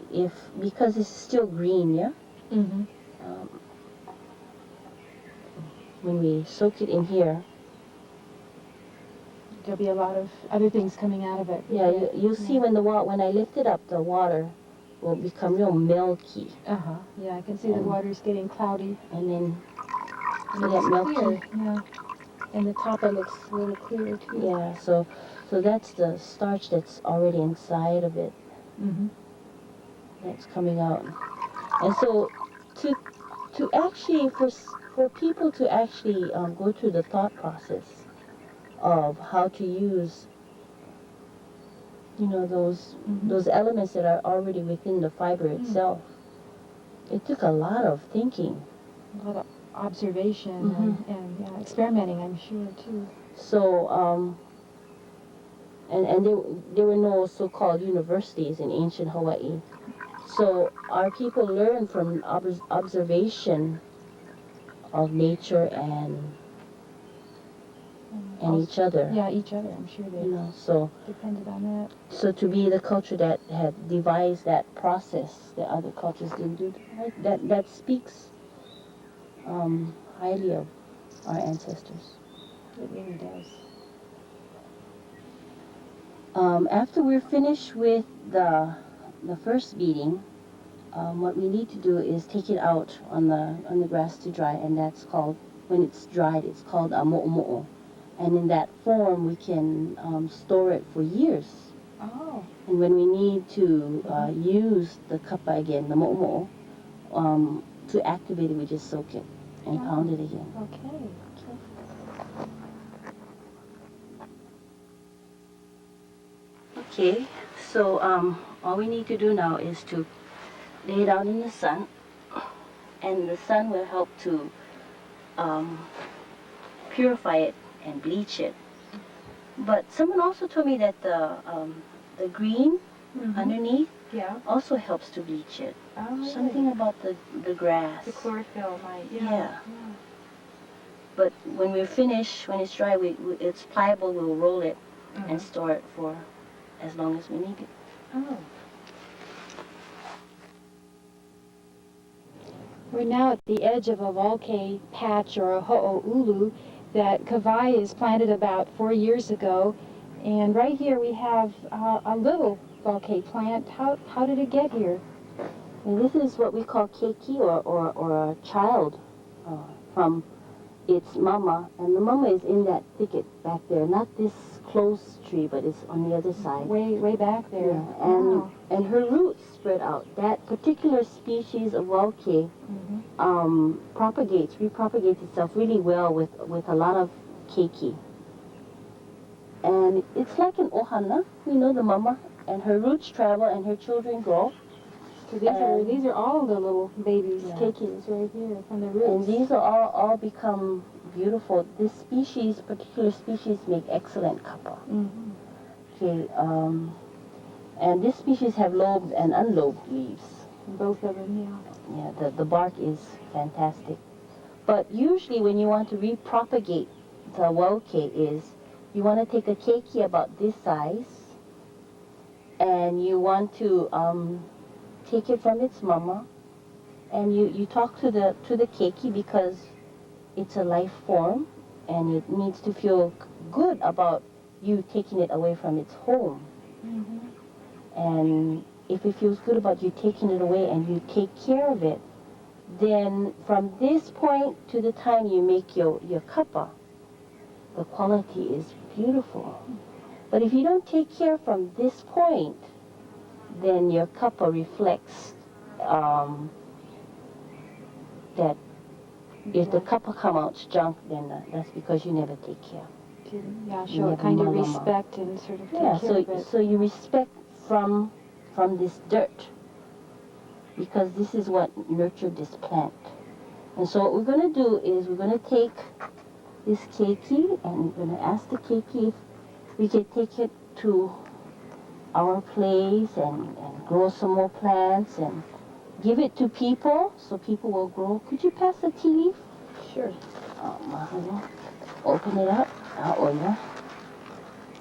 because it's still green, yeah? Mm-hmm. When we soak it in here, There'll be a lot of other things coming out of it. yeah, you'll see when when I lift it up, the water will become real milky. Uh-huh. Yeah, I can see the water's getting cloudy. And then And see that milky? clear. Yeah. And the top it looks really clear too. Yeah, so that's the starch that's already inside of it. Mm-hmm. That's coming out. And so to actually, for people to actually go through the thought process of how to use, those elements that are already within the fiber itself, it took a lot of thinking. A lot of observation and experimenting, I'm sure, too. So, and there were no so-called universities in ancient Hawaii. So our people learned from observation of nature and each other. Yeah, each other, I'm sure they So depended on that. So to be the culture that had devised that process that other cultures didn't do, that speaks highly of our ancestors. It really does. After we're finished with the first beating, what we need to do is take it out on the grass to dry, and that's called, when it's dried, it's called a mo'omo'o. And in that form, we can store it for years. Oh. And when we need to use the kapa again, the mo'omo'o, to activate it, we just soak it and pound it again. Okay. Okay, so all we need to do now is to lay it out in the sun, and the sun will help to purify it and bleach it. But someone also told me that the green underneath also helps to bleach it. Oh, Something about the grass. the chlorophyll might. Yeah. But when we're finished, when it's dry, it's pliable. We'll roll it and store it for as long as we need it. Oh. We're now at the edge of a volcano patch, or a ho'oulu, that Kawai is planted about 4 years ago. And right here we have a little volcano plant. How did it get here? And this is what we call keiki, or a child from its mama. And the mama is in that thicket back there, not this close tree, but it's on the other side. Way back there. Yeah. And her roots spread out. That particular species of volcano repropagates itself really well with a lot of keiki. And it's like an ohana, the mama, and her roots travel and her children grow. So these are all the little babies, keikis, right here from the roots. And these are all become beautiful. This species, particular species, make excellent kappa. Mm-hmm. Okay, and this species have lobed and unlobed leaves. Both of them, yeah. Yeah, the bark is fantastic. But usually when you want to repropagate the wauke is, you want to take a keiki about this size, and you want to take it from its mama, and you talk to the keiki because it's a life form, and it needs to feel good about you taking it away from its home. Mm-hmm. And if it feels good about you taking it away and you take care of it, then from this point to the time you make your kappa, the quality is beautiful. But if you don't take care from this point, then your kappa reflects that if the kappa come out junk, then that's because you never take care. Yeah, You show a never kind of malama. respect and sort of take Yeah, care of it. so you respect from this dirt, because this is what nurtured this plant. And so what we're going to do is we're going to take this keiki and we're going to ask the keiki if we can take it to our place and grow some more plants and give it to people so people will grow. Could you pass the tea leaf? Sure. Open it up. Oh, yeah.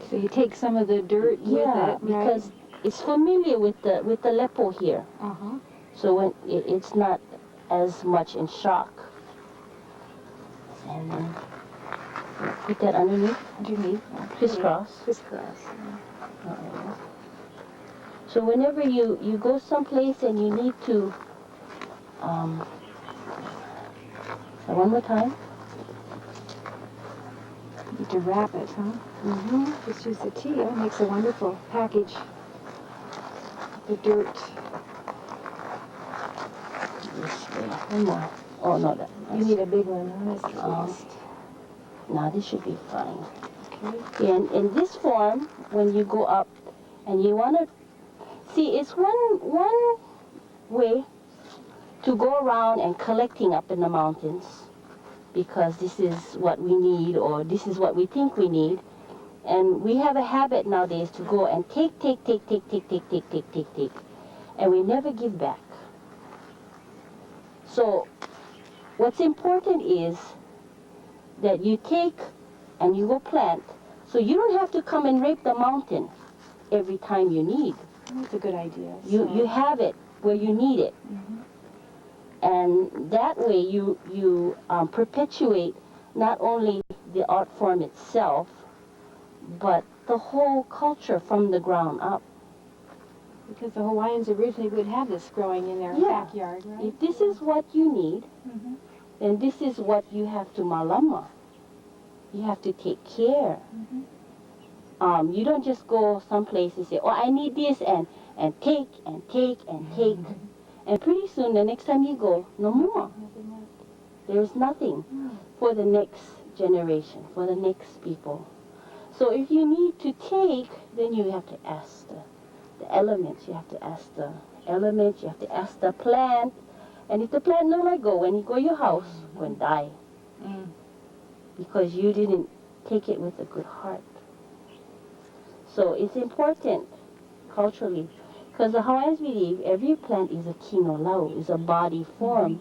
So you take some of the dirt with it, right? Because it's familiar with the lepo here. Uh-huh. So when it's not as much in shock. And then put that underneath. Crisscross. Crisscross. So whenever you go someplace and you need to, one more time. You need to wrap it, huh? Mm-hmm. Just use the tea. That makes a wonderful package. The dirt. This way. One more. Oh, no, You need a big one, huh? That's the biggest. No, this should be fine. Okay. And in this form, when you go up and you want to see, it's one way to go around and collecting up in the mountains, because this is what we need or this is what we think we need. And we have a habit nowadays to go and take, and we never give back. So what's important is that you take and you go plant, so you don't have to come and rape the mountain every time you need. That's a good idea. You have it where you need it. Mm-hmm. And that way you perpetuate not only the art form itself, but the whole culture from the ground up. Because the Hawaiians originally would have this growing in their backyard, right? If this is what you need, Mm-hmm. then this is what you have to malama. You have to take care. Mm-hmm. You don't just go someplace and say, oh, I need this, and take and take and take. And pretty soon, the next time you go, no more. Nothing left. There's nothing for the next generation, for the next people. So if you need to take, then you have to ask the elements. You have to ask the elements. You have to ask the plant. And if the plant no let go, when you go to your house, go and die. Because you didn't take it with a good heart. So it's important culturally, because the Hawaiians believe every plant is a kino lau, is a body form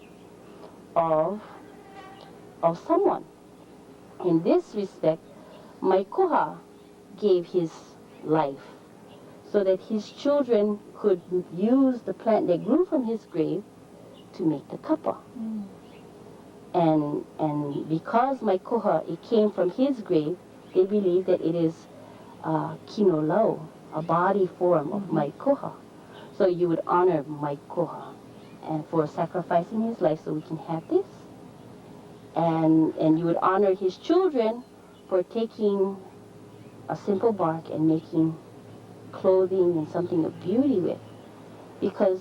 of someone. In this respect, Maikoha gave his life so that his children could use the plant that grew from his grave to make the kappa. And because Maikoha, it came from his grave, they believe that it is kino lau, a body form of Maikoha. So you would honor Maikoha and for sacrificing his life so we can have this. And you would honor his children for taking a simple bark and making clothing and something of beauty with. Because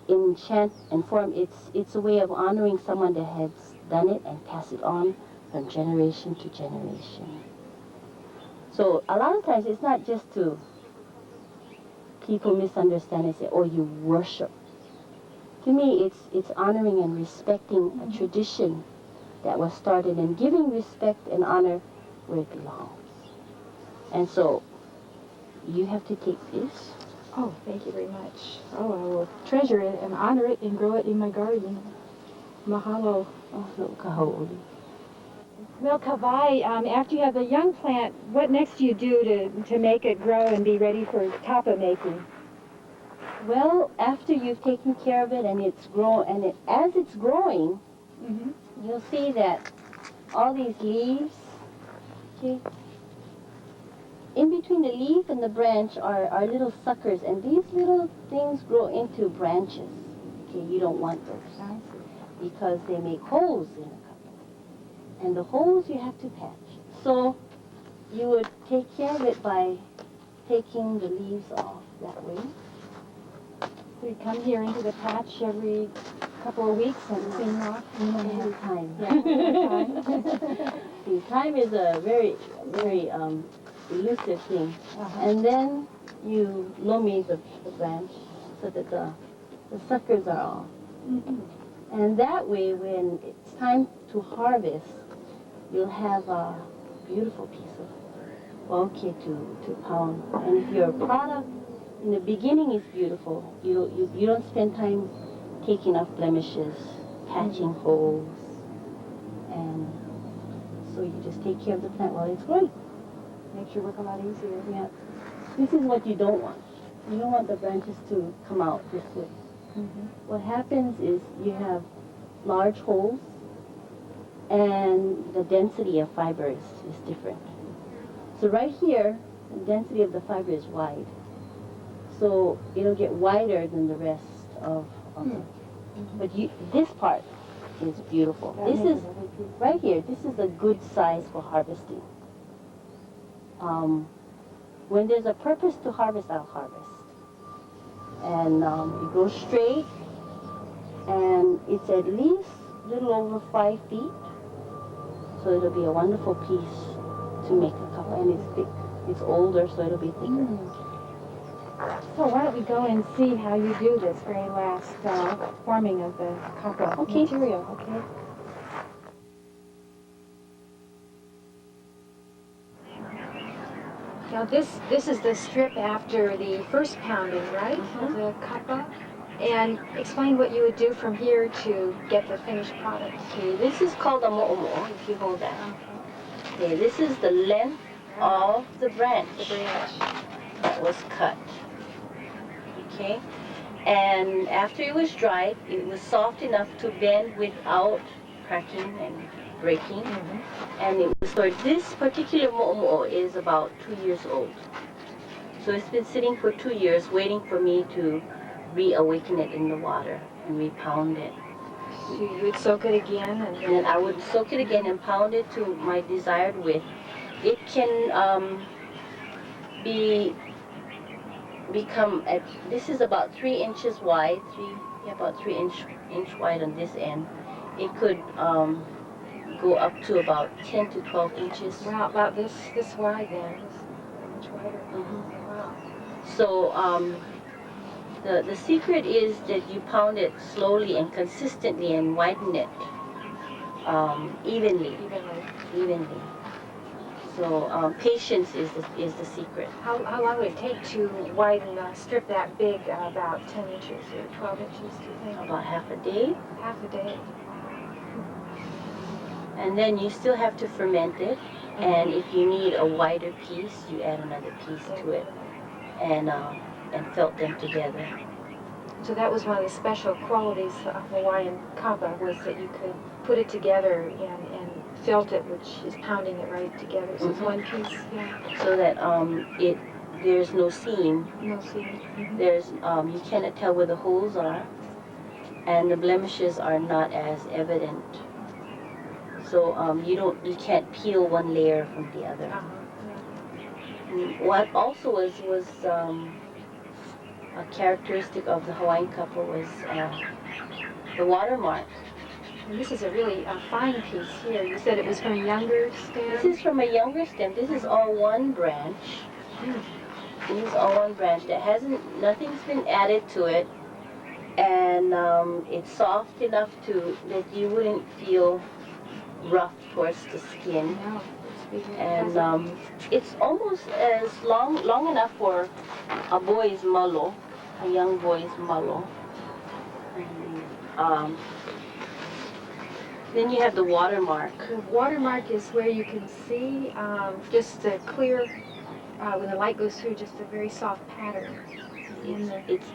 in chant and form, it's a way of honoring someone that has done it and pass it on from generation to generation. So a lot of times it's not just to people misunderstand and say, oh, you worship. To me, it's honoring and respecting a tradition that was started and giving respect and honor where it belongs. And so you have to take this. Oh, thank you very much. Oh, I will treasure it and honor it and grow it in my garden. Mahalo. Oh, no, kahau'oli. Well, Kawai, after you have the young plant, what next do you do to make it grow and be ready for tapa making? Well, after you've taken care of it and it's grown, and as it's growing, you'll see that all these leaves, okay, in between the leaf and the branch are little suckers, and these little things grow into branches. Okay, you don't want those because they make holes in a couple, and the holes you have to patch. So you would take care of it by taking the leaves off that way. So you come here into the patch every couple of weeks and clean off? Every time. Yeah. See, time is a very, very elusive thing. And then you loamy the branch so that the suckers are off. And that way, when it's time to harvest, you'll have a beautiful piece of bouquet to pound. And if your product in the beginning is beautiful, you don't spend time taking off blemishes, patching holes, and so you just take care of the plant while it's growing. Makes your work a lot easier. Yeah. This is what you don't want. You don't want the branches to come out this way. What happens is you have large holes, and the density of fibers is different. So right here, the density of the fiber is wide. So it'll get wider than the rest of it. But this part is beautiful. This is, right here, this is a good size for harvesting. When there's a purpose to harvest, I'll harvest. And it goes straight, and it's at least a little over 5 feet. So it'll be a wonderful piece to make a cup, and it's thick. It's older, so it'll be thicker. So why don't we go and see how you do this very last forming of the copper material, okay? Now this is the strip after the first pounding, right, of the copper? And explain what you would do from here to get the finished product. Okay, this is called a mo'omo, if you hold that. Okay, this is the length of the branch. The branch. That was cut. Okay, and after it was dried, it was soft enough to bend without cracking and breaking. And it was stored. This particular mo'omo is about 2 years old. So it's been sitting for 2 years waiting for me to reawaken it in the water and repound it. So you would soak it again? And then I would soak it again and pound it to my desired width. It can become, this is about 3 inches wide, about 3 inch wide on this end. It could go up to about 10 to 12 inches. Wow, about this wide then, much wider. Wow. So the secret is that you pound it slowly and consistently and widen it evenly. So patience is the secret. How long would it take to widen a strip that big, about 10 inches or 12 inches, do you think? About half a day. Half a day. And then you still have to ferment it. And if you need a wider piece, you add another piece to it and felt them together. So that was one of the special qualities of Hawaiian kapa, was that you could put it together and felt it, which is pounding it right together. So it's one piece, So that there's no seam. No seam. There's you cannot tell where the holes are, and the blemishes are not as evident. So you can't peel one layer from the other. What also was a characteristic of the Hawaiian kapa was the watermark. And this is a really fine piece here. You said it was from a younger stem? This is from a younger stem. This is all one branch. This is all one branch that nothing's been added to it, and it's soft enough that you wouldn't feel rough towards the skin. No. And it's almost as long enough for a boy's mallow, a young boy's mallow. And, then you have the watermark. The watermark is where you can see just a clear, when the light goes through, just a very soft pattern.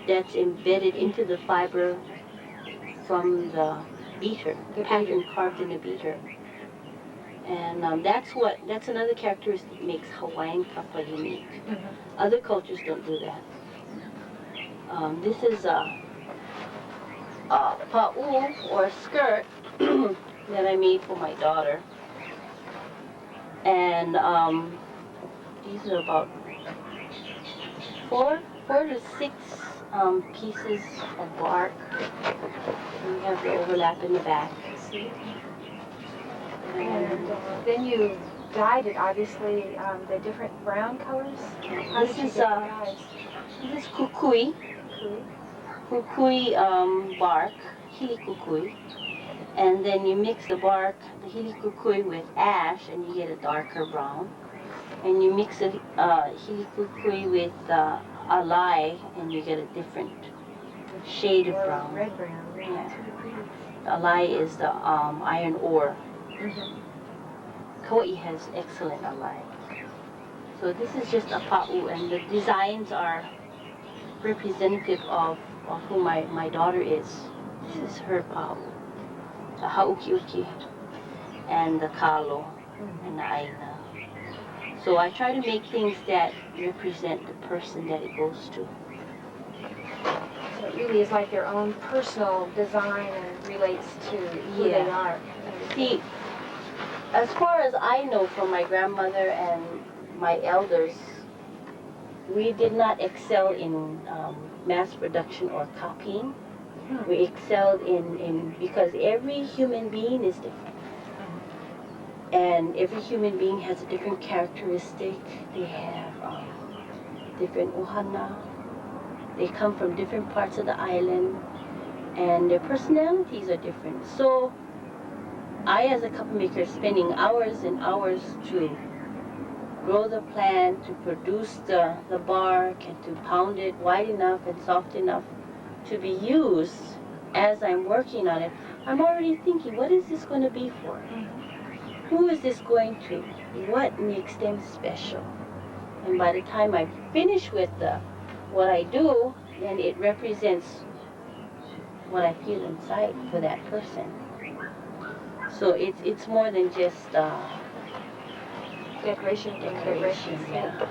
That's embedded into the fiber from the beater, the pattern carved in the beater. And that's another characteristic that makes Hawaiian kapa unique. Mm-hmm. Other cultures don't do that. This is a pa'u, or skirt, that I made for my daughter. And these are about four to six pieces of bark. And you have the overlap in the back. And then you dyed it, obviously, the different brown colors. How did you get the dyes? This is kukui. Kukui bark, hili kukui. And then you mix the bark, the hili kukui, with ash, and you get a darker brown. And you mix the hili kukui with alai, and you get a different shade of brown. Red brown. Yeah. Alai is the iron ore. Kauai has excellent alai. So this is just a pa'u, and the designs are representative of who my daughter is. This is her pa'u. The haukiuki and the kalo and the aina. So I try to make things that represent the person that it goes to. So it really is like their own personal design and relates to who they are. See, as far as I know from my grandmother and my elders, we did not excel in mass production or copying. We excelled in because every human being is different. And every human being has a different characteristic. They have different ohana. They come from different parts of the island, and their personalities are different. So I, as a cup maker, spending hours and hours to grow the plant, to produce the bark, and to pound it wide enough and soft enough to be used. As I'm working on it, I'm already thinking, what is this going to be for? Who is this going to? What makes them special? And by the time I finish with what I do, then it represents what I feel inside for that person. So it's more than just Decoration. yeah.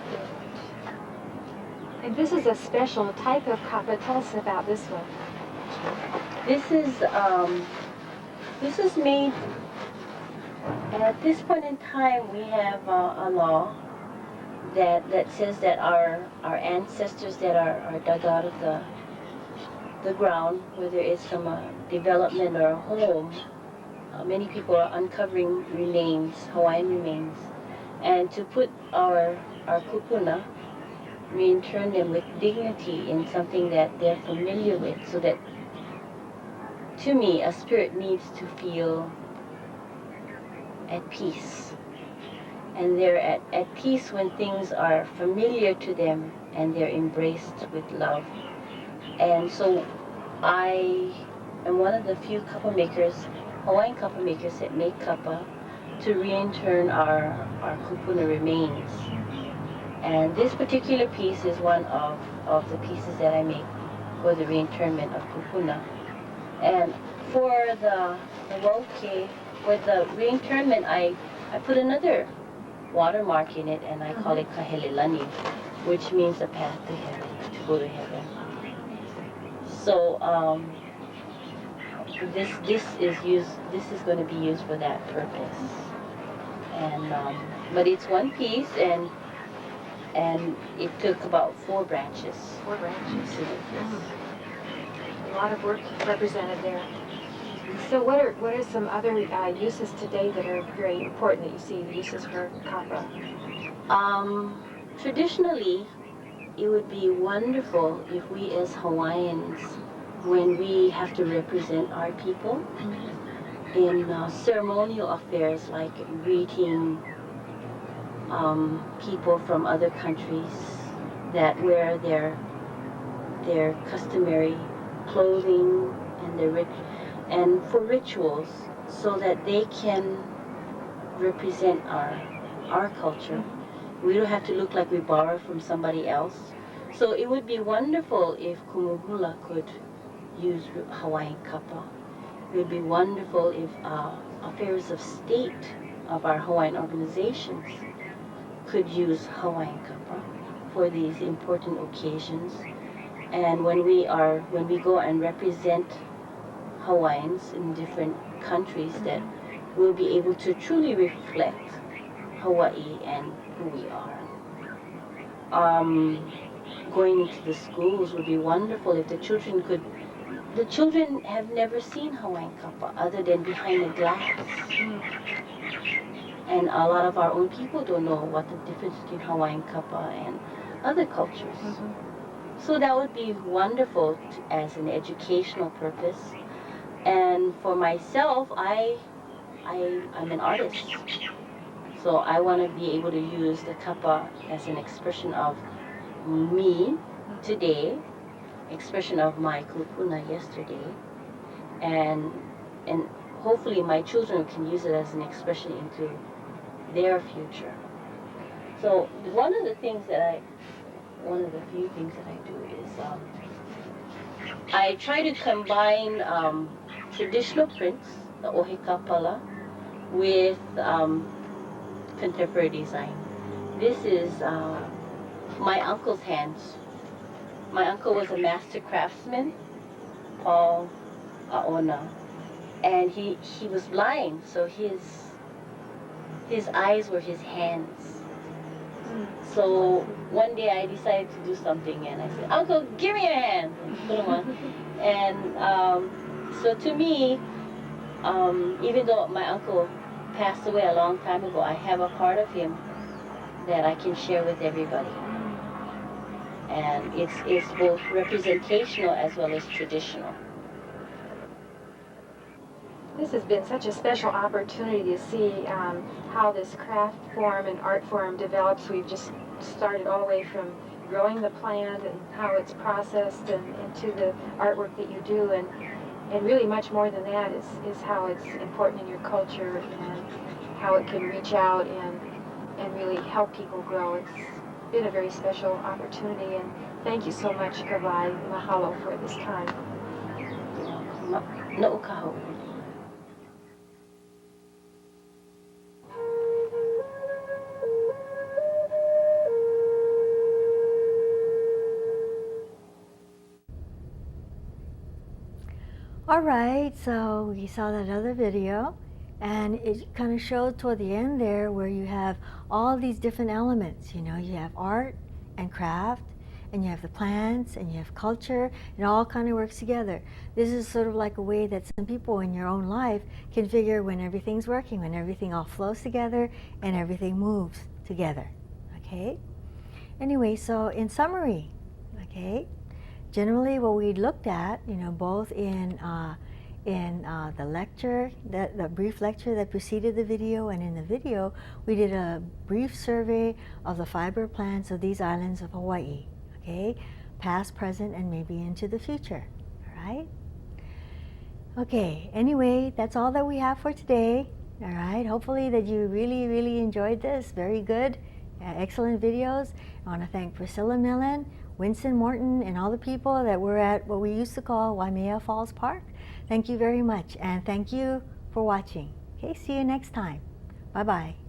And this is a special type of kapa. Tell us about this one. This is made. At this point in time, we have a law that says that our ancestors that are dug out of the ground, whether it's from a development or a home, many people are uncovering remains, Hawaiian remains, and to put our kupuna, return them with dignity in something that they're familiar with, so that, to me, a spirit needs to feel at peace. And they're at peace when things are familiar to them and they're embraced with love. And so I am one of the few kapa makers, Hawaiian kapa makers, that make kapa to reinturn our kupuna remains. And this particular piece is one of the pieces that I make for the reinternment of kupuna. And for the wauke, with the reinternment, I put another watermark in it, and I call it kahelelani, which means a path to heaven, to go to heaven. So this is going to be used for that purpose. And but it's one piece, and it took about 4 branches. 4 branches. To make this. A lot of work represented there. So what are some other uses today that are very important that you see uses for kapa? Traditionally, it would be wonderful if we as Hawaiians, when we have to represent our people in ceremonial affairs like greeting people from other countries that wear their customary clothing and and for rituals, so that they can represent our culture. We don't have to look like we borrow from somebody else. So it would be wonderful if Kumuhula could use Hawaiian kapa. It would be wonderful if affairs of state of our Hawaiian organizations could use Hawaiian kapa for these important occasions. And when we go and represent Hawaiians in different countries, that we'll be able to truly reflect Hawaii and who we are. Going into the schools would be wonderful if the children could. The children have never seen Hawaiian kapa other than behind a glass. And a lot of our own people don't know what the difference between Hawaiian kapa and other cultures. So that would be wonderful as an educational purpose. And for myself, I'm an artist. So I want to be able to use the kapa as an expression of me today, expression of my kupuna yesterday, and hopefully my children can use it as an expression into their future. So one of the few things that I do is I try to combine traditional prints, the ohikapala, with contemporary design. This is my uncle's hands. My uncle was a master craftsman, Paul Aona, and he was blind, so his eyes were his hands. So one day I decided to do something, and I said, "Uncle, give me your hand." Put them on. And so to me, even though my uncle passed away a long time ago, I have a part of him that I can share with everybody. And it's both representational as well as traditional. This has been such a special opportunity to see how this craft form and art form develops. We've just started all the way from growing the plant and how it's processed and into the artwork that you do, and really much more than that is how it's important in your culture and how it can reach out and really help people grow. It's been a very special opportunity, and thank you so much, Kawai. Mahalo for this time. No'ukaho. All right, so we saw that other video, and it kind of showed toward the end there where you have all these different elements. You know, you have art and craft, and you have the plants, and you have culture. It all kind of works together. This is sort of like a way that some people in your own life can figure when everything's working, when everything all flows together and everything moves together. Okay? Anyway, so in summary, okay, generally what we looked at, you know, both in the lecture, the brief lecture that preceded the video, and in the video, we did a brief survey of the fiber plants of these islands of Hawaii, okay, past, present, and maybe into the future, all right? Okay, anyway, that's all that we have for today, all right? Hopefully that you really, really enjoyed this. Very good, excellent videos. I want to thank Priscilla Millen, Winston Morton, and all the people that were at what we used to call Waimea Falls Park. Thank you very much, and thank you for watching. Okay, see you next time. Bye-bye.